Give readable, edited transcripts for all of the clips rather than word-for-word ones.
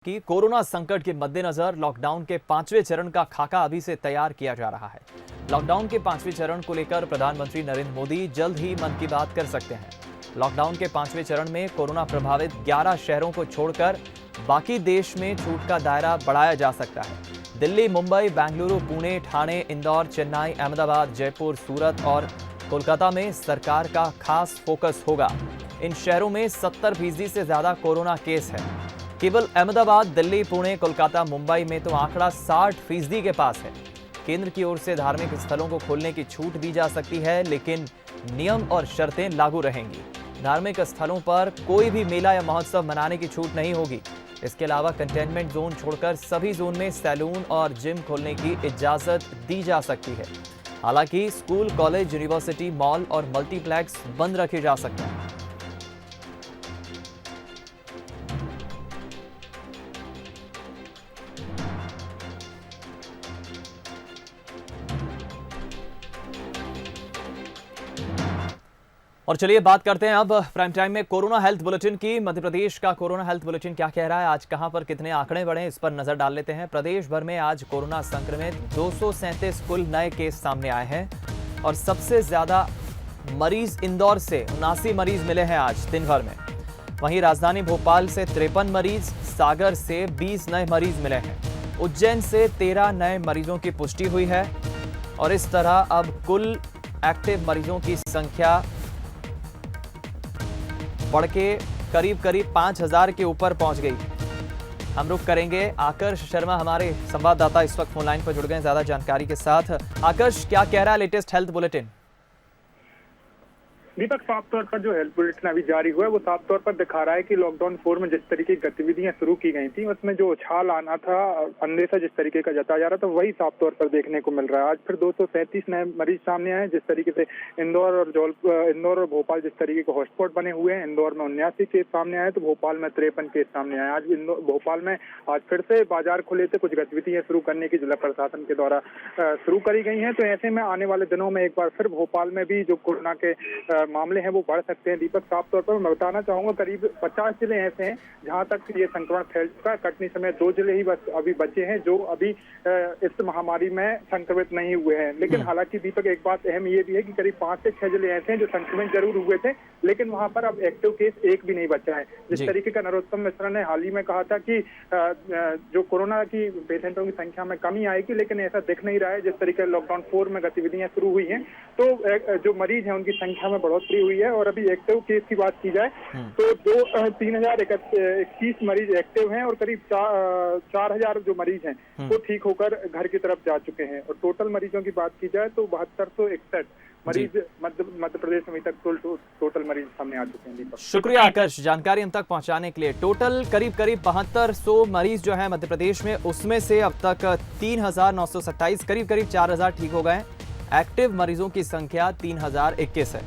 कि कोरोना संकट के मद्देनजर लॉकडाउन के 5वें चरण का खाका अभी से तैयार किया जा रहा है। लॉकडाउन के 5वें चरण को लेकर प्रधानमंत्री नरेंद्र मोदी जल्द ही मन की बात कर सकते हैं। लॉकडाउन के 5वें चरण में कोरोना प्रभावित 11 शहरों को छोड़कर बाकी देश में छूट का दायरा बढ़ाया जा सकता है। दिल्ली, मुंबई, बेंगलुरु, पुणे, ठाणे, इंदौर, चेन्नई, अहमदाबाद, जयपुर, सूरत और कोलकाता में सरकार का खास फोकस होगा। इन शहरों में 70% से ज्यादा कोरोना केस है। केवल अहमदाबाद, दिल्ली, पुणे, कोलकाता, मुंबई में तो आंकड़ा 60% के पास है। केंद्र की ओर से धार्मिक स्थलों को खोलने की छूट दी जा सकती है, लेकिन नियम और शर्तें लागू रहेंगी। धार्मिक स्थलों पर कोई भी मेला या महोत्सव मनाने की छूट नहीं होगी। इसके अलावा कंटेनमेंट जोन छोड़कर सभी जोन में सैलून और जिम खोलने की इजाजत दी जा सकती है। हालांकि स्कूल, कॉलेज, यूनिवर्सिटी, मॉल और मल्टीप्लेक्स बंद रखे जा सकते हैं। और चलिए बात करते हैं अब प्राइम टाइम में कोरोना हेल्थ बुलेटिन की। मध्य प्रदेश का कोरोना हेल्थ बुलेटिन क्या कह रहा है, आज कहां पर कितने आंकड़े बढ़े, इस पर नजर डाल लेते हैं। प्रदेश भर में आज कोरोना संक्रमित 237 कुल नए केस सामने आए हैं और सबसे ज्यादा मरीज इंदौर से 79 मरीज मिले हैं आज दिन भर में। वहीं राजधानी भोपाल से 53 मरीज, सागर से 20 नए मरीज मिले हैं, उज्जैन से 13 नए मरीजों की पुष्टि हुई है और इस तरह अब कुल एक्टिव मरीजों की संख्या बढ़ के करीब 5000 के ऊपर पहुंच गई। हम रुक करेंगे, आकर्ष शर्मा हमारे संवाददाता इस वक्त फोन लाइन पर जुड़ गए ज्यादा जानकारी के साथ। आकर्ष, क्या कह रहा है लेटेस्ट हेल्थ बुलेटिन? दीपक, साफ तौर पर जो हेल्थ बुलेटिन अभी जारी हुआ है वो साफ तौर पर दिखा रहा है कि लॉकडाउन 4 में जिस तरीके की गतिविधियां शुरू की गई थी उसमें जो उछाल आना था, अंदेशा जिस तरीके का जताया जा रहा था, वही साफ तौर पर देखने को मिल रहा है। आज फिर 237 नए मरीज सामने आए। जिस तरीके से इंदौर और भोपाल जिस तरीके के हॉटस्पॉट बने हुए हैं, इंदौर में 79 केस सामने आए तो भोपाल में 53 केस सामने आए। आज भोपाल में आज फिर से बाजार खुले थे, कुछ गतिविधियां शुरू करने की जिला प्रशासन के द्वारा शुरू करी गई है। तो ऐसे में आने वाले दिनों में एक बार फिर भोपाल में भी जो कोरोना के मामले हैं वो बढ़ सकते हैं। दीपक, साफ तौर पर मैं बताना चाहूंगा करीब 50 जिले ऐसे हैं जहां तक ये संक्रमण फैल चुका है। कटनी समेत 2 जिले ही बस अभी बचे हैं जो अभी इस महामारी में संक्रमित नहीं हुए हैं। लेकिन हालांकि दीपक, एक बात अहम ये भी है कि करीब 5 से 6 जिले ऐसे हैं जो संक्रमित जरूर हुए थे, लेकिन वहां पर अब एक्टिव केस एक भी नहीं बचा है। जिस तरीके का नरोत्तम मिश्रा ने हाल ही में कहा था कि जो कोरोना की पेशेंटों की संख्या में कमी आएगी, लेकिन ऐसा दिख नहीं रहा है। जिस तरीके लॉकडाउन 4 में गतिविधियां शुरू हुई हैं तो जो मरीज हैं उनकी संख्या में बढ़ोतरी हुई है। और अभी एक्टिव केस की बात की जाए तो 3021 मरीज एक्टिव हैं और करीब 4000 जो मरीज हैं वो ठीक होकर घर की तरफ जा चुके हैं। और टोटल मरीजों की बात की जाए तो 7261 मरीज मध्य प्रदेश में अभी तक टोटल मरीज सामने आ चुके हैं। शुक्रिया आकर्ष जानकारी हम तक पहुंचाने के लिए। टोटल करीब 7200 मरीज जो है मध्य प्रदेश में, उसमें से अब तक 3927 करीब 4000 ठीक हो गए। एक्टिव मरीजों की संख्या 3021 है।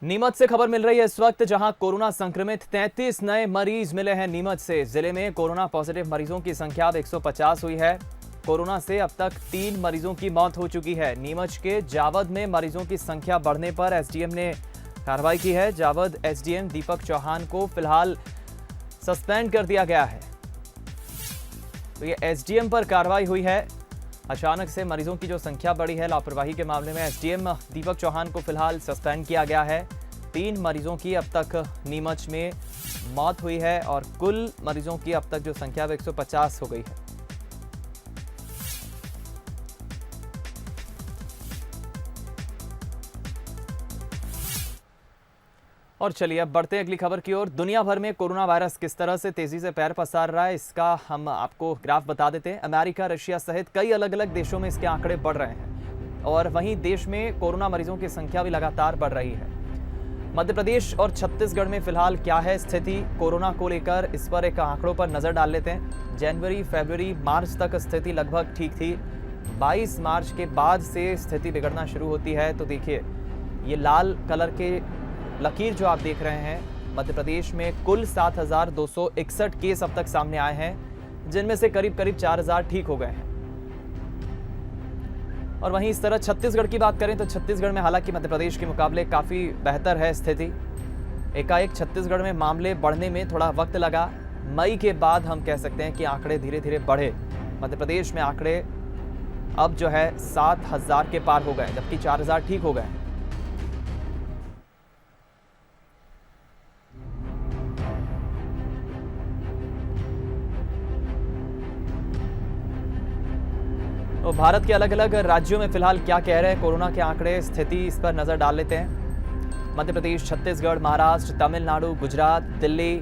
नीमच से खबर मिल रही है इस वक्त, जहां कोरोना संक्रमित 33 नए मरीज मिले हैं नीमच से। जिले में कोरोना पॉजिटिव मरीजों की संख्या अब 150 हुई है। कोरोना से अब तक 3 मरीजों की मौत हो चुकी है। नीमच के जावद में मरीजों की संख्या बढ़ने पर एसडीएम ने कार्रवाई की है। जावद एसडीएम दीपक चौहान को फिलहाल सस्पेंड कर दिया गया है। तो ये एसडीएम पर कार्रवाई हुई है। अचानक से मरीजों की जो संख्या बढ़ी है, लापरवाही के मामले में एसडीएम दीपक चौहान को फिलहाल सस्पेंड किया गया है। 3 मरीजों की अब तक नीमच में मौत हुई है और कुल मरीजों की अब तक जो संख्या 150 हो गई है। और चलिए अब बढ़ते हैं अगली खबर की ओर। दुनिया भर में कोरोना वायरस किस तरह से तेजी से पैर पसार रहा है, इसका हम आपको ग्राफ बता देते हैं। अमेरिका, रशिया सहित कई अलग अलग देशों में इसके आंकड़े बढ़ रहे हैं और वहीं देश में कोरोना मरीजों की संख्या भी लगातार बढ़ रही है। मध्य प्रदेश और छत्तीसगढ़ में फिलहाल क्या है स्थिति कोरोना को लेकर, इस पर एक आंकड़ों पर नजर डाल लेते हैं। जनवरी, फरवरी, मार्च तक स्थिति लगभग ठीक थी। 22 मार्च के बाद से स्थिति बिगड़ना शुरू होती है। तो देखिए, ये लाल कलर के लकीर जो आप देख रहे हैं, मध्य प्रदेश में कुल 7261 केस अब तक सामने आए हैं, जिनमें से करीब 4000 ठीक हो गए हैं। और वहीं इस तरह छत्तीसगढ़ की बात करें तो छत्तीसगढ़ में हालांकि मध्य प्रदेश के मुकाबले काफ़ी बेहतर है स्थिति। एकाएक छत्तीसगढ़ में मामले बढ़ने में थोड़ा वक्त लगा। मई के बाद हम कह सकते हैं कि आंकड़े धीरे धीरे बढ़े। मध्य प्रदेश में आंकड़े अब जो है 7,000 के पार हो गए, जबकि 4,000 ठीक हो गए। तो भारत के अलग अलग राज्यों में फिलहाल क्या कह रहे हैं कोरोना के आंकड़े, स्थिति, इस पर नजर डाल लेते हैं। मध्य प्रदेश, छत्तीसगढ़, महाराष्ट्र, तमिलनाडु, गुजरात, दिल्ली,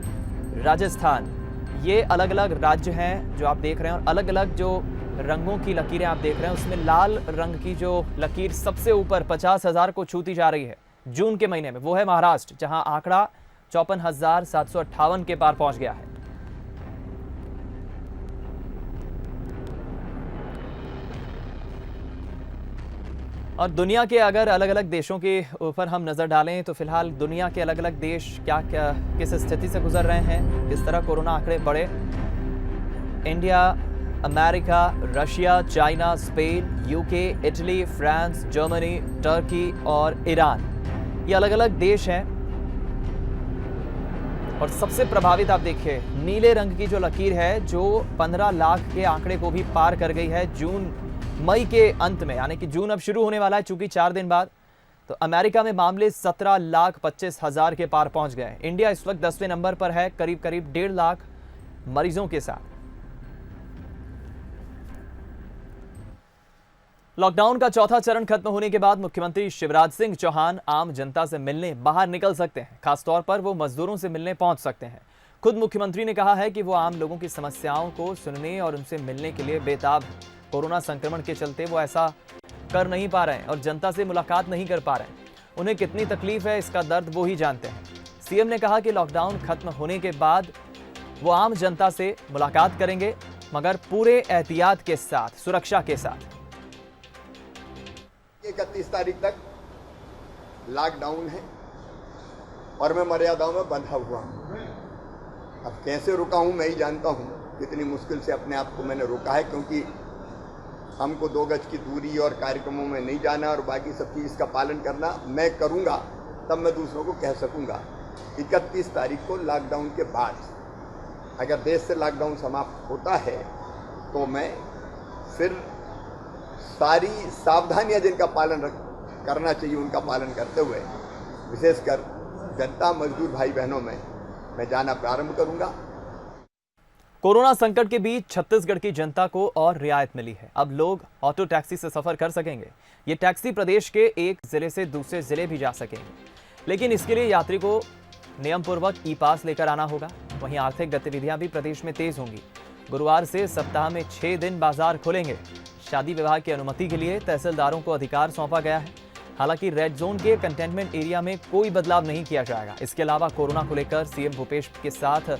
राजस्थान, ये अलग अलग राज्य हैं जो आप देख रहे हैं। और अलग अलग जो रंगों की लकीरें आप देख रहे हैं, उसमें लाल रंग की जो लकीर सबसे ऊपर 50,000 को छूती जा रही है जून के महीने में, वो है महाराष्ट्र, जहां आंकड़ा 54,758 के पार पहुंच गया है। और दुनिया के अगर अलग अलग देशों के ऊपर हम नज़र डालें तो फिलहाल दुनिया के अलग अलग देश किस स्थिति से गुजर रहे हैं, किस तरह कोरोना आंकड़े बढ़े। India, America, Russia, China, Spain, UK, Italy, France, Germany, Turkey और ईरान, ये अलग अलग देश हैं। और सबसे प्रभावित आप देखिए नीले रंग की जो लकीर है, जो 15 लाख के आंकड़े को भी पार कर गई है मई के अंत में, यानी कि जून अब शुरू होने वाला है चूंकि 4 दिन बाद। तो अमेरिका में मामले 17,25,000 के पार पहुंच गए। इंडिया इस वक्त 10वें नंबर पर है, करीब करीब 1.5 लाख मरीजों के साथ। लॉकडाउन का चौथा चरण खत्म होने के बाद मुख्यमंत्री शिवराज सिंह चौहान आम जनता से मिलने बाहर निकल सकते हैं। खासतौर पर वो मजदूरों से मिलने पहुंच सकते हैं। खुद मुख्यमंत्री ने कहा है कि वो आम लोगों की समस्याओं को सुनने और उनसे मिलने के लिए बेताब है। कोरोना संक्रमण के चलते वो ऐसा कर नहीं पा रहे हैं और जनता से मुलाकात नहीं कर पा रहे हैं। उन्हें कितनी तकलीफ है, इसका दर्द वो ही जानते हैं। सीएम ने कहा कि लॉकडाउन खत्म होने के बाद वो आम जनता से मुलाकात करेंगे, मगर पूरे एहतियात के साथ, सुरक्षा के साथ। 31 तारीख तक लॉकडाउन है और मैं मर्यादाओं में बंधा हुआ हूँ। अब कैसे रुका हूँ मैं ही जानता हूँ। कितनी मुश्किल से अपने आप को मैंने रोका है, क्योंकि हमको 2 गज की दूरी और कार्यक्रमों में नहीं जाना और बाकी सब चीज़ का पालन करना मैं करूँगा, तब मैं दूसरों को कह सकूँगा। 31 तारीख को लॉकडाउन के बाद अगर देश से लॉकडाउन समाप्त होता है तो मैं फिर सारी सावधानियां जिनका पालन करना चाहिए उनका पालन करते हुए विशेषकर जनता, मजदूर भाई बहनों में मैं जाना प्रारंभ करूँगा। कोरोना संकट के बीच छत्तीसगढ़ की जनता को और रियायत मिली है। अब लोग ऑटो टैक्सी से सफर कर सकेंगे। ये टैक्सी प्रदेश के एक जिले से दूसरे जिले भी जा सकेंगे, लेकिन इसके लिए यात्री को नियम पूर्वक ई पास लेकर आना होगा। वहीं आर्थिक गतिविधियां भी प्रदेश में तेज होंगी। गुरुवार से सप्ताह में 6 दिन बाजार खुलेंगे। शादी विवाह की अनुमति के लिए तहसीलदारों को अधिकार सौंपा गया है। हालांकि रेड जोन के कंटेनमेंट एरिया में कोई बदलाव नहीं किया जाएगा। इसके अलावा कोरोना को लेकर सीएम भूपेश के साथ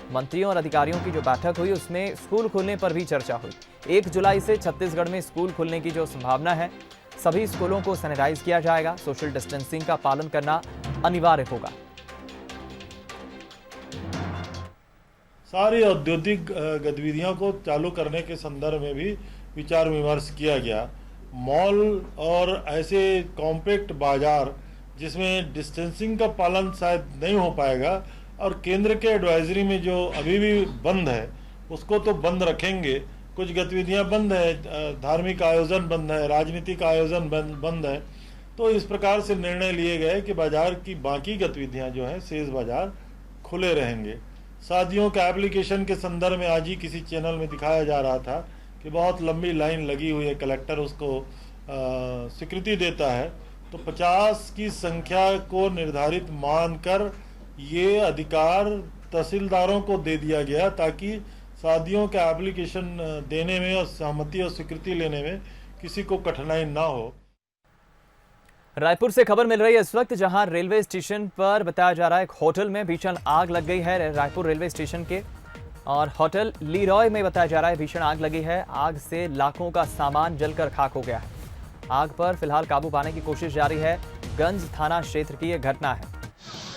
मंत्रियों और अधिकारियों की जो बैठक हुई, उसमें स्कूल खुलने पर भी चर्चा हुई। 1 जुलाई से छत्तीसगढ़ में स्कूल खुलने की जो संभावना है, सभी स्कूलों को सैनिटाइज किया जाएगा। सोशल डिस्टेंसिंग का पालन करना अनिवार्य होगा। सारी औद्योगिक गतिविधियों को चालू करने के संदर्भ में भी विचार विमर्श किया गया। मॉल और ऐसे कॉम्पैक्ट बाजार जिसमें डिस्टेंसिंग का पालन शायद नहीं हो पाएगा और केंद्र के एडवाइजरी में जो अभी भी बंद है उसको तो बंद रखेंगे। कुछ गतिविधियां बंद है, धार्मिक आयोजन बंद है, राजनीतिक आयोजन बंद है। तो इस प्रकार से निर्णय लिए गए कि बाजार की बाकी गतिविधियां जो हैं शेष बाजार खुले रहेंगे। शादियों के एप्लीकेशन के संदर्भ में आज ही किसी चैनल में दिखाया जा रहा था कि बहुत लंबी लाइन लगी हुई है, कलेक्टर उसको स्वीकृति देता है। तो 50 की संख्या को निर्धारित मानकर ये अधिकार तहसीलदारों को दे दिया गया ताकि शादियों का एप्लीकेशन देने में और सहमति और स्वीकृति लेने में किसी को कठिनाई ना हो। रायपुर से खबर मिल रही है इस वक्त, जहां रेलवे स्टेशन पर बताया जा रहा है एक होटल में भीषण आग लग गई है। रायपुर रेलवे स्टेशन के और होटल लीरॉय में बताया जा रहा है भीषण आग लगी है। आग से लाखों का सामान जलकर खाक हो गया है। आग पर फिलहाल काबू पाने की कोशिश जारी है। गंज थाना क्षेत्र की यह घटना है।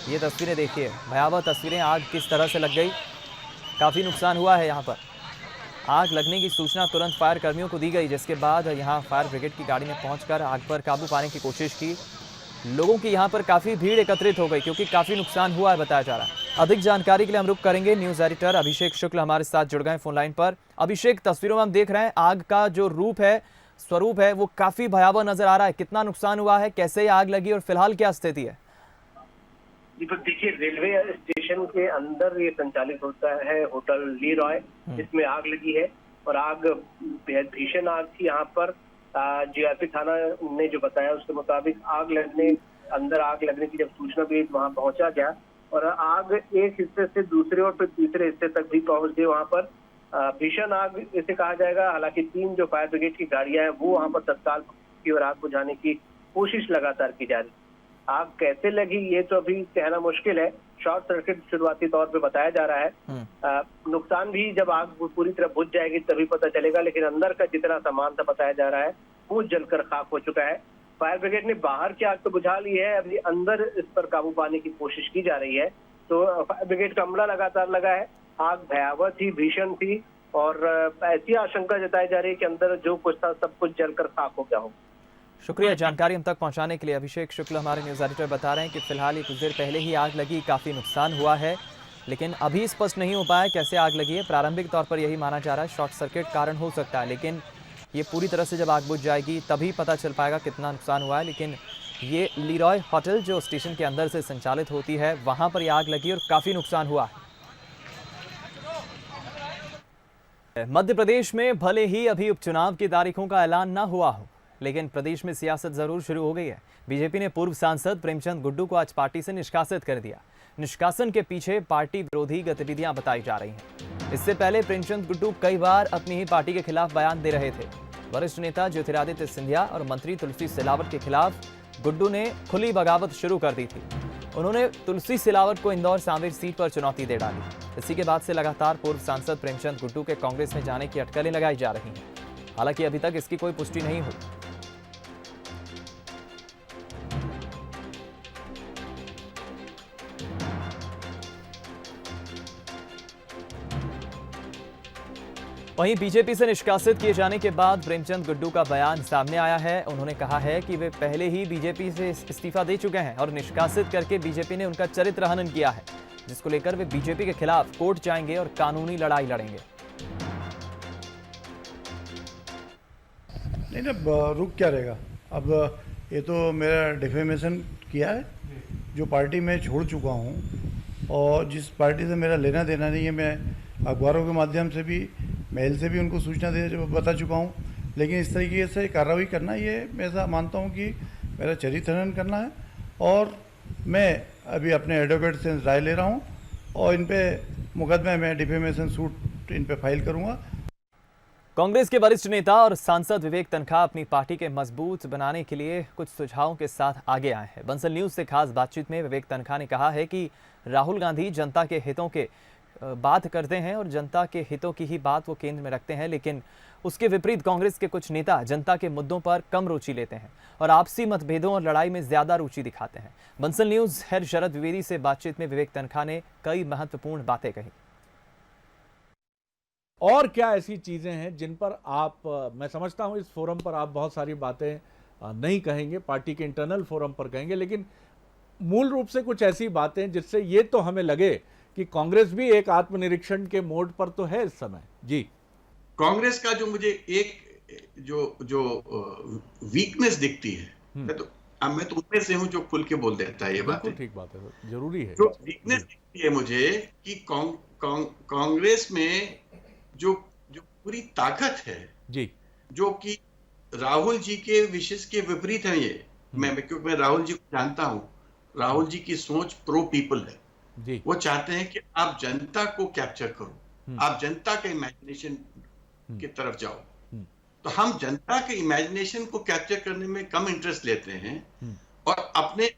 ये तस्वीरें देखिए, भयावह तस्वीरें। आग किस तरह से लग गई, काफ़ी नुकसान हुआ है यहाँ पर। आग लगने की सूचना तुरंत फायर कर्मियों को दी गई, जिसके बाद यहां फायर ब्रिगेड की गाड़ी ने पहुंचकर आग पर काबू पाने की कोशिश की। लोगों की यहां पर काफी भीड़ एकत्रित हो गई क्योंकि काफी नुकसान हुआ है बताया जा रहा है। अधिक जानकारी के लिए हम रुक करेंगे। न्यूज एडिटर अभिषेक शुक्ल हमारे साथ जुड़ गए फोन लाइन पर। अभिषेक, तस्वीरों में हम देख रहे हैं आग का जो स्वरूप है वो काफी भयावह नजर आ रहा है। कितना नुकसान हुआ है, कैसे आग लगी और फिलहाल क्या स्थिति है? दीपक, देखिए, रेलवे स्टेशन के अंदर ये संचालित होता है होटल लीरॉय, जिसमें आग लगी है और आग बेहद भीषण आग थी। यहाँ पर जीआरपी थाना ने जो बताया उसके मुताबिक आग लगने की जब सूचना भी वहां पहुंचा गया और आग एक हिस्से से दूसरे और फिर तीसरे हिस्से तक भी पहुंच गई। वहां पर भीषण आग इसे कहा जाएगा। हालांकि 3 जो फायर ब्रिगेड की गाड़ियां हैं वो वहां पर तत्काल की और आग बुझाने की कोशिश लगातार की जा रही। आग कैसे लगी ये तो अभी कहना मुश्किल है। शॉर्ट सर्किट शुरुआती तौर पे बताया जा रहा है। नुकसान भी जब आग पूरी तरह बुझ जाएगी तभी पता चलेगा, लेकिन अंदर का जितना सामान था बताया जा रहा है वो जलकर खाक हो चुका है। फायर ब्रिगेड ने बाहर की आग तो बुझा ली है, अभी अंदर इस पर काबू पाने की कोशिश की जा रही है। तो फायर ब्रिगेड का अमला लगातार लगा है। आग भयावह थी, भीषण थी और ऐसी आशंका जताई जा रही है कि अंदर जो कुछ था सब कुछ जलकर खाक हो गया हो। शुक्रिया जानकारी हम तक पहुंचाने के लिए। अभिषेक शुक्ल हमारे न्यूज एडिटर बता रहे हैं कि फिलहाल ही कुछ देर पहले ही आग लगी, काफी नुकसान हुआ है, लेकिन अभी स्पष्ट नहीं हो पाया कैसे आग लगी है। प्रारंभिक तौर पर यही माना जा रहा है शॉर्ट सर्किट कारण हो सकता है, लेकिन ये पूरी तरह से जब आग बुझ जाएगी तभी पता चल पाएगा कितना नुकसान हुआ है। लेकिन ये लीरॉय होटल जो स्टेशन के अंदर से संचालित होती है वहां पर यह आग लगी और काफी नुकसान हुआ है। मध्य प्रदेश में भले ही अभी उपचुनाव की तारीखों का ऐलान न हुआ हो, लेकिन प्रदेश में सियासत जरूर शुरू हो गई है। बीजेपी ने पूर्व सांसद प्रेमचंद गुड्डू को आज पार्टी से निष्कासित कर दिया। निष्कासन के पीछे पार्टी विरोधी गतिविधियां बताई जा रही हैं। इससे पहले प्रेमचंद गुड्डू कई बार अपनी ही पार्टी के खिलाफ बयान दे रहे थे। वरिष्ठ नेता ज्योतिरादित्य सिंधिया और मंत्री तुलसी सिलावट के खिलाफ गुड्डू ने खुली बगावत शुरू कर दी थी। उन्होंने तुलसी सिलावट को इंदौर सांवेर सीट पर चुनौती दे डाली। इसी के बाद से लगातार पूर्व सांसद प्रेमचंद गुड्डू के कांग्रेस में जाने की अटकलें लगाई जा रही हैं। हालांकि अभी तक इसकी कोई पुष्टि नहीं हुई। वहीं बीजेपी से निष्कासित किए जाने के बाद प्रेमचंद गुड्डू का बयान सामने आया है। उन्होंने कहा है कि वे पहले ही बीजेपी से इस्तीफा दे चुके हैं और निष्कासित करके बीजेपी ने उनका चरित्र हनन किया है, जिसको लेकर वे बीजेपी के खिलाफ कोर्ट जाएंगे और कानूनी लड़ाई लड़ेंगे। नहीं ना, रुक क्या रहेगा। अब ये तो मेरा डिफेमेशन किया है, जो पार्टी में छोड़ चुका हूँ और जिस पार्टी से मेरा लेना देना नहीं है, मैं अखबारों के माध्यम से भी मेल से भी उनको सूचना बता चुका हूँ। लेकिन इस तरीके से कार्रवाई करना, ये मैं ऐसा मानता हूँ कि मेरा चरित्र हनन करना है और मैं अभी अपने एडवोकेट से राय ले रहा हूँ और इन पे मुकदमे में डिफेमेशन सूट इन पे फाइल करूँगा। कांग्रेस के वरिष्ठ नेता और सांसद विवेक तनखा अपनी पार्टी के मजबूत बनाने के लिए कुछ सुझावों के साथ आगे आए हैं। बंसल न्यूज से खास बातचीत में विवेक तनखा ने कहा है कि राहुल गांधी जनता के हितों के बात करते हैं और जनता के हितों की ही बात वो केंद्र में रखते हैं, लेकिन उसके विपरीत कांग्रेस के कुछ नेता जनता के मुद्दों पर कम रुचि लेते हैं और आपसी मतभेदों और लड़ाई में ज्यादा रुचि दिखाते हैं। बंसल न्यूज हेड शरद द्विवेदी से बातचीत में विवेक तनखा ने कई महत्वपूर्ण बातें कही। और क्या ऐसी चीजें हैं जिन पर आप, मैं समझता हूं इस फोरम पर आप बहुत सारी बातें नहीं कहेंगे, पार्टी के इंटरनल फोरम पर कहेंगे, लेकिन मूल रूप से कुछ ऐसी बातें जिससे ये तो हमें लगे कि कांग्रेस भी एक आत्मनिरीक्षण के मोड पर तो है इस समय। जी, कांग्रेस का जो मुझे एक जो वीकनेस दिखती है, मैं तो उनमें से हूं जो खुल के बोल देता है ये बात। ठीक बात है, जरूरी है। जो वीकनेस दिखती है मुझे कि कांग्रेस में जो पूरी ताकत है जी, जो कि राहुल जी के विशेष के विपरीत है। ये क्योंकि मैं राहुल जी को जानता हूं, राहुल जी की सोच प्रो पीपल है जी। वो चाहते हैं कि आप जनता को कैप्चर करो, आप जनता के इमेजिनेशन की तरफ जाओ। तो हम जनता के इमेजिनेशन को कैप्चर करने में कम इंटरेस्ट लेते हैं और अपने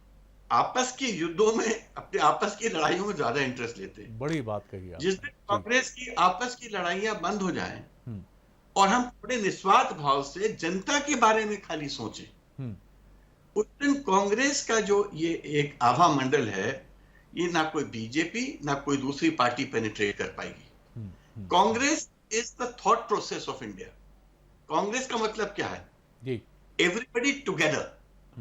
आपस के युद्धों में, अपने आपस की लड़ाइयों में ज्यादा इंटरेस्ट लेते हैं। बड़ी बात कही आप। जिस दिन कांग्रेस की आपस की लड़ाइयां बंद हो जाएं और हम थोड़े निस्वार्थ भाव से जनता के बारे में खाली सोचें, उस दिन कांग्रेस का जो ये एक आभा मंडल है, ये ना कोई बीजेपी ना कोई दूसरी पार्टी पेनिट्रेट कर पाएगी। Congress is the thought process of India. Congress का मतलब क्या है? जी, एवरीबडी टुगेदर,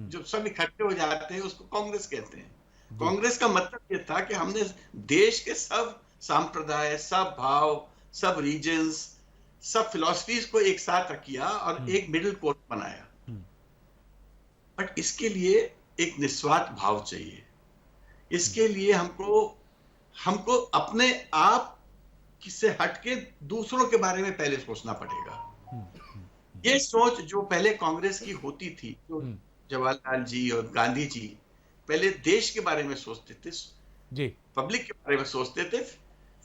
जब सब इकट्ठे हो जाते हैं उसको कांग्रेस कहते हैं। कांग्रेस का मतलब ये था कि हमने देश के सब सांप्रदाय, सब भाव, सब रीजन्स, सब फिलॉसफीज को एक साथ किया और एक मिडिल कोर्ट बनाया। बट इसके लिए एक निस्वार्थ भाव चाहिए। इसके लिए हमको अपने आप से हटके दूसरों के बारे में पहले सोचना पड़ेगा। ये सोच जो पहले कांग्रेस की होती थी, जो जवाहरलाल जी और गांधी जी पहले देश के बारे में सोचते थे, जी, पब्लिक के बारे में सोचते थे,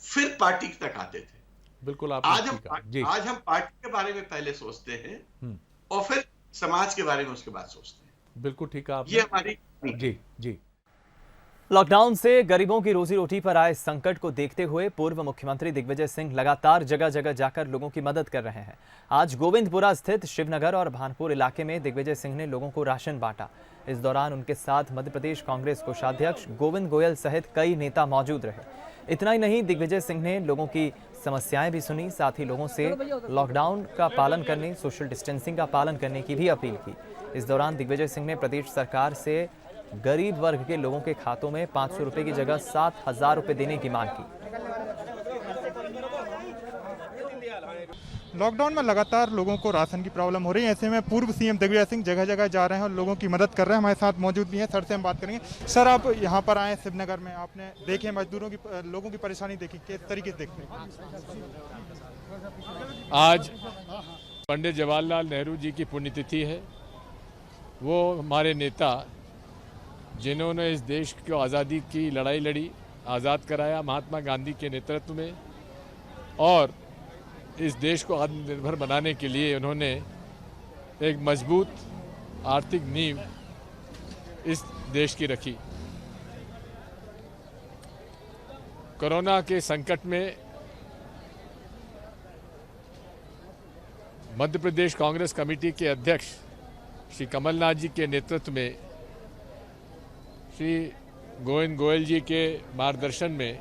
फिर पार्टी तक आते थे। बिल्कुल आज हम पार्टी के बारे में पहले सोचते हैं और फिर समाज के बारे में उसके बाद सोचते हैं। बिल्कुल ठीक है। ये हमारी जी जी। लॉकडाउन से गरीबों की रोजी रोटी पर आए संकट को देखते हुए पूर्व मुख्यमंत्री दिग्विजय सिंह लगातार जगह जगह जाकर लोगों की मदद कर रहे हैं। आज गोविंदपुरा स्थित शिवनगर और भानपुर इलाके में दिग्विजय सिंह ने लोगों को राशन बांटा। इस दौरान उनके साथ मध्य प्रदेश कांग्रेस कोषाध्यक्ष गोविंद गोयल सहित कई नेता मौजूद रहे। इतना ही नहीं, दिग्विजय सिंह ने लोगों की समस्याएं भी सुनी, साथ ही लोगों से लॉकडाउन का पालन करने, सोशल डिस्टेंसिंग का पालन करने की भी अपील की। इस दौरान दिग्विजय सिंह ने प्रदेश सरकार से गरीब वर्ग के लोगों के खातों में 500 रुपए की जगह 7,000 रुपए देने की मांग की। लॉकडाउन में लगातार लोगों को राशन की प्रॉब्लम हो रही है। ऐसे में पूर्व सीएम दिग्विजय सिंह जगह जगह जा रहे हैं और लोगों की मदद कर रहे हैं। हमारे साथ मौजूद भी हैं, सर से हम बात करेंगे। सर, आप यहाँ पर आए शिवनगर में, आपने देखे मजदूरों की, लोगों की परेशानी देखी, किस तरीके से देखते हैं? आज पंडित जवाहरलाल नेहरू जी की पुण्यतिथि है। वो हमारे नेता जिन्होंने इस देश को आज़ादी की लड़ाई लड़ी, आज़ाद कराया महात्मा गांधी के नेतृत्व में, और इस देश को आत्मनिर्भर बनाने के लिए उन्होंने एक मजबूत आर्थिक नींव इस देश की रखी। कोरोना के संकट में मध्य प्रदेश कांग्रेस कमेटी के अध्यक्ष श्री कमलनाथ जी के नेतृत्व में, श्री गोविंद गोयल जी के मार्गदर्शन में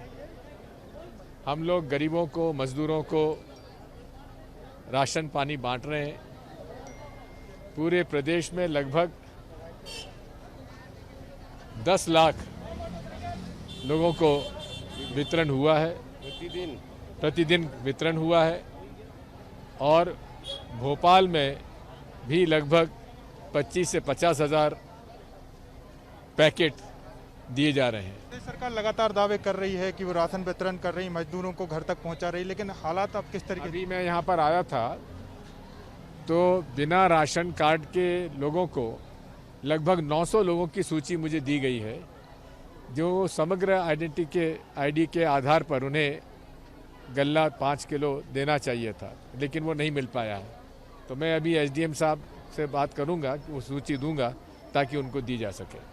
हम लोग गरीबों को, मजदूरों को राशन पानी बांट रहे हैं। पूरे प्रदेश में लगभग 10 लाख लोगों को वितरण हुआ है, प्रतिदिन वितरण हुआ है। और भोपाल में भी लगभग 25 से 50 हज़ार पैकेट दिए जा रहे हैं। सरकार लगातार दावे कर रही है कि वो राशन वितरण कर रही, मजदूरों को घर तक पहुंचा रही, लेकिन हालात अब किस तरीके? अभी मैं यहाँ पर आया था तो बिना राशन कार्ड के लोगों को लगभग 900 लोगों की सूची मुझे दी गई है, जो समग्र आईडी के आधार पर उन्हें गल्ला 5 किलो देना चाहिए था, लेकिन वो नहीं मिल पाया है। तो मैं अभी एसडीएम साहब से बात करूँगा, वो सूची दूंगा ताकि उनको दी जा सके।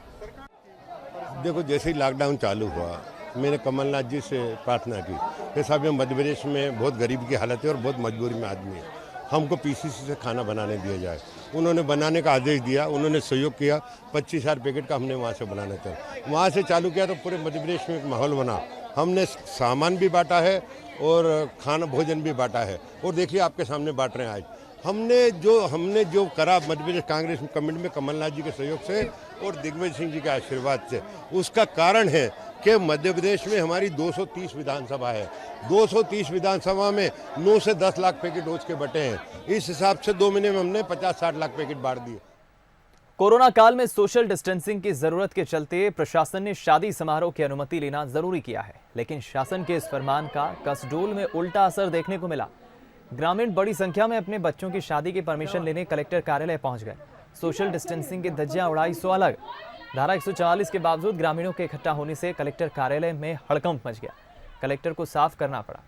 देखो, जैसे ही लॉकडाउन चालू हुआ, मैंने कमलनाथ जी से प्रार्थना की कि साहब ये मध्य प्रदेश में बहुत गरीब की हालत है और बहुत मजबूरी में आदमी है, हमको पीसीसी से खाना बनाने दिया जाए। उन्होंने बनाने का आदेश दिया, उन्होंने सहयोग किया। 25,000 पैकेट का हमने वहाँ से बनाना था, वहाँ से चालू किया तो पूरे मध्य प्रदेश में एक माहौल बना। हमने सामान भी बांटा है और खाना भोजन भी बांटा है, और देखिए आपके सामने बांट रहे हैं। आज हमने जो करा मध्य प्रदेश कांग्रेस कमेटी में कमलनाथ जी के सहयोग से और दिग्विजय सिंह जी के आशीर्वाद से, उसका कारण है कि मध्य प्रदेश में हमारी 230 विधानसभा है। 230 विधानसभा में 9 से 10 लाख पैकेट रोज के बटे हैं। इस हिसाब से 2 महीने में हमने 50-60 लाख पैकेट बांट दिए। कोरोना काल में सोशल डिस्टेंसिंग की जरूरत के चलते प्रशासन ने शादी समारोह की अनुमति लेना जरूरी किया है, लेकिन शासन के इस फरमान का कसडोल में उल्टा असर देखने को मिला। ग्रामीण बड़ी संख्या में अपने बच्चों की शादी की परमिशन लेने कलेक्टर कार्यालय पहुंच गए। सोशल डिस्टेंसिंग की धज्जियां उड़ाई सो अलग। धारा 144 के बावजूद ग्रामीणों के इकट्ठा होने से कलेक्टर कार्यालय में हड़कंप मच गया। कलेक्टर को साफ करना पड़ा।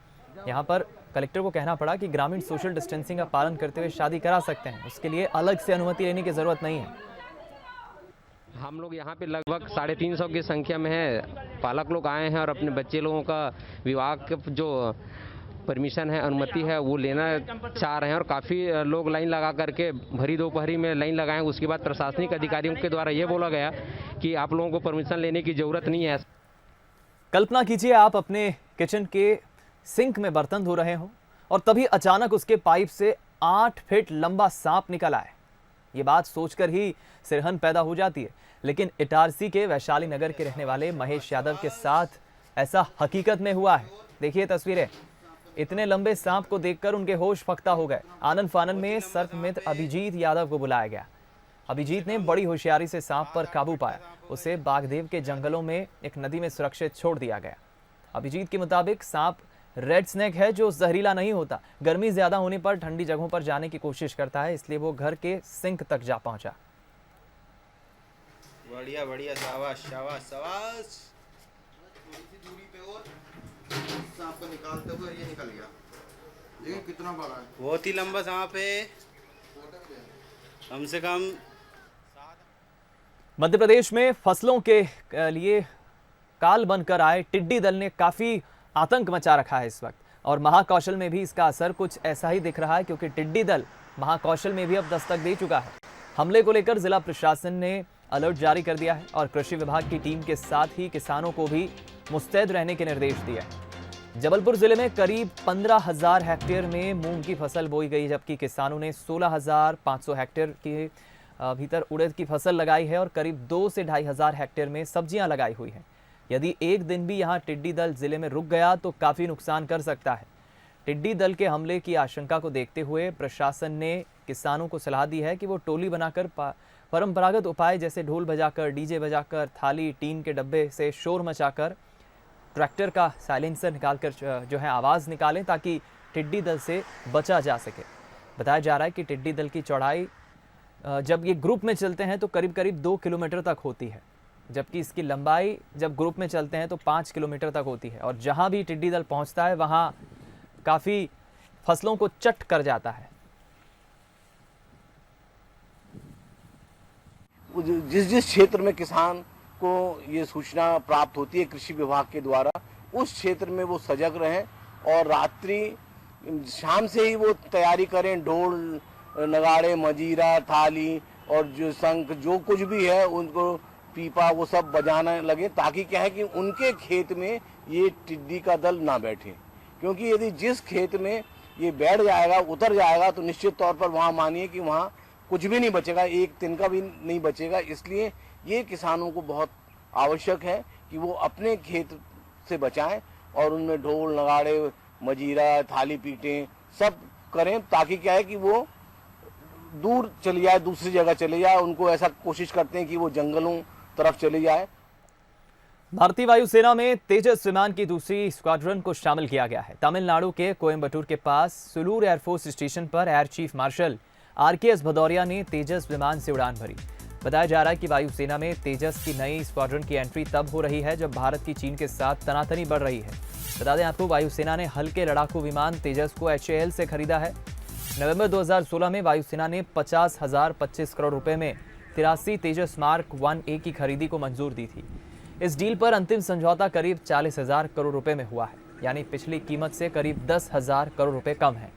यहां पर कलेक्टर को कहना पड़ा कि ग्रामीण सोशल डिस्टेंसिंग का पालन करते हुए शादी करा सकते हैं, उसके लिए अलग से अनुमति लेने की जरूरत नहीं है। हम लोग यहाँ पे लगभग 350 की संख्या में है, पालक लोग आए हैं और अपने बच्चे लोगों का विवाह का जो परमिशन है, अनुमति है, वो लेना चाह रहे हैं। और काफ़ी लोग लाइन लगा करके भरी दोपहरी में लाइन लगाए। उसके बाद प्रशासनिक अधिकारियों के द्वारा ये बोला गया कि आप लोगों को परमिशन लेने की ज़रूरत नहीं है। कल्पना कीजिए आप अपने किचन के सिंक में बर्तन धो रहे हो और तभी अचानक उसके पाइप से 8 फीट लंबा सांप निकल आए। ये बात सोचकर ही सिरहन पैदा हो जाती है, लेकिन इटारसी के वैशाली नगर के रहने वाले महेश यादव के साथ ऐसा हकीकत में हुआ है। देखिए तस्वीरें। इतने लंबे सांप को देखकर उनके होश फख्ता हो गए। आनन फानन में सर्प मित्र अभिजीत यादव को बुलाया गया। अभिजीत ने बड़ी होशियारी से सांप पर काबू पाया। उसे बागदेव के जंगलों में एक नदी में सुरक्षित छोड़ दिया गया। अभिजीत के मुताबिक सांप रेड स्नेक है जो जहरीला नहीं होता। गर्मी ज्यादा होने पर ठंडी जगहों पर जाने की कोशिश करता है, इसलिए वो घर के सिंक तक जा पहुंचा। बढ़िया बढ़िया, शाबाश शाबाश शाबाश। दूरी पे और सांप को निकालते हुए ये निकल गया। देखिए कितना बड़ा है, बहुत ही लंबा सांप है, कम से कम। मध्य प्रदेश में फसलों के लिए काल बनकर आए टिड्डी दल ने काफी आतंक मचा रखा है इस वक्त, और महाकौशल में भी इसका असर कुछ ऐसा ही दिख रहा है, क्योंकि टिड्डी दल महाकौशल में भी अब दस्तक दे चुका है। हमले को लेकर जिला प्रशासन ने अलर्ट जारी कर दिया है और कृषि विभाग की टीम के साथ ही किसानों को भी मुस्तैद रहने के निर्देश दिए हैं। जबलपुर जिले में करीब 15,000 हेक्टेयर में मूंग की फसल बोई गई, जबकि किसानों ने 16,500 हेक्टेयर के भीतर उड़द की फसल लगाई है और करीब 2 से 2,500 हेक्टेयर में सब्जियां लगाई हुई हैं। यदि एक दिन भी यहां टिड्डी दल जिले में रुक गया तो काफी नुकसान कर सकता है। टिड्डी दल के हमले की आशंका को देखते हुए प्रशासन ने किसानों को सलाह दी है कि वो टोली बनाकर परंपरागत उपाय जैसे ढोल बजाकर, डीजे बजाकर, थाली, टीन के डब्बे से शोर मचाकर, ट्रैक्टर का साइलेंसर निकालकर जो है आवाज़ निकालें, ताकि टिड्डी दल से बचा जा सके। बताया जा रहा है कि टिड्डी दल की चौड़ाई जब ये ग्रुप में चलते हैं तो करीब करीब 2 किलोमीटर तक होती है, जबकि इसकी लंबाई जब ग्रुप में चलते हैं तो 5 किलोमीटर तक होती है। और जहां भी टिड्डी दल पहुंचता है वहां काफ़ी फसलों को चट कर जाता है। जिस क्षेत्र में किसान को ये सूचना प्राप्त होती है कृषि विभाग के द्वारा, उस क्षेत्र में वो सजग रहें और रात्रि शाम से ही वो तैयारी करें, ढोल नगाड़े, मजीरा, थाली और जो शंख जो कुछ भी है उनको पीपा वो सब बजाने लगे, ताकि क्या है कि उनके खेत में ये टिड्डी का दल ना बैठे। क्योंकि यदि जिस खेत में ये बैठ जाएगा, उतर जाएगा, तो निश्चित तौर पर वहाँ मानिए कि वहाँ कुछ भी नहीं बचेगा, एक तिनका भी नहीं बचेगा। इसलिए ये किसानों को बहुत आवश्यक है कि वो अपने खेत से बचाएं और उनमें ढोल नगाड़े, मजीरा, थाली पीटें सब करें, ताकि क्या है कि वो दूर चली जाए, दूसरी जगह चले जाए। उनको ऐसा कोशिश करते हैं कि वो जंगलों तरफ चले जाए। भारतीय वायुसेना में तेजस विमान की दूसरी स्क्वाड्रन को शामिल किया गया है। तमिलनाडु के कोयम्बटूर के पास सुलूर एयरफोर्स स्टेशन पर air chief marshal RKS Bhadauria ने तेजस विमान से उड़ान भरी। बताया जा रहा है कि वायुसेना में तेजस की नई स्क्वाड्रन की एंट्री तब हो रही है जब भारत की चीन के साथ तनातनी बढ़ रही है। बता दें आपको, वायुसेना ने हल्के लड़ाकू विमान तेजस को HAL से खरीदा है। नवंबर 2016 में वायुसेना ने 50,025 करोड़ रुपए में 83 तेजस मार्क 1A की खरीदी को मंजूर दी थी। इस डील पर अंतिम समझौता करीब 40,000 करोड़ रुपए में हुआ है, यानी पिछली कीमत से करीब 10,000 करोड़ रुपए कम है।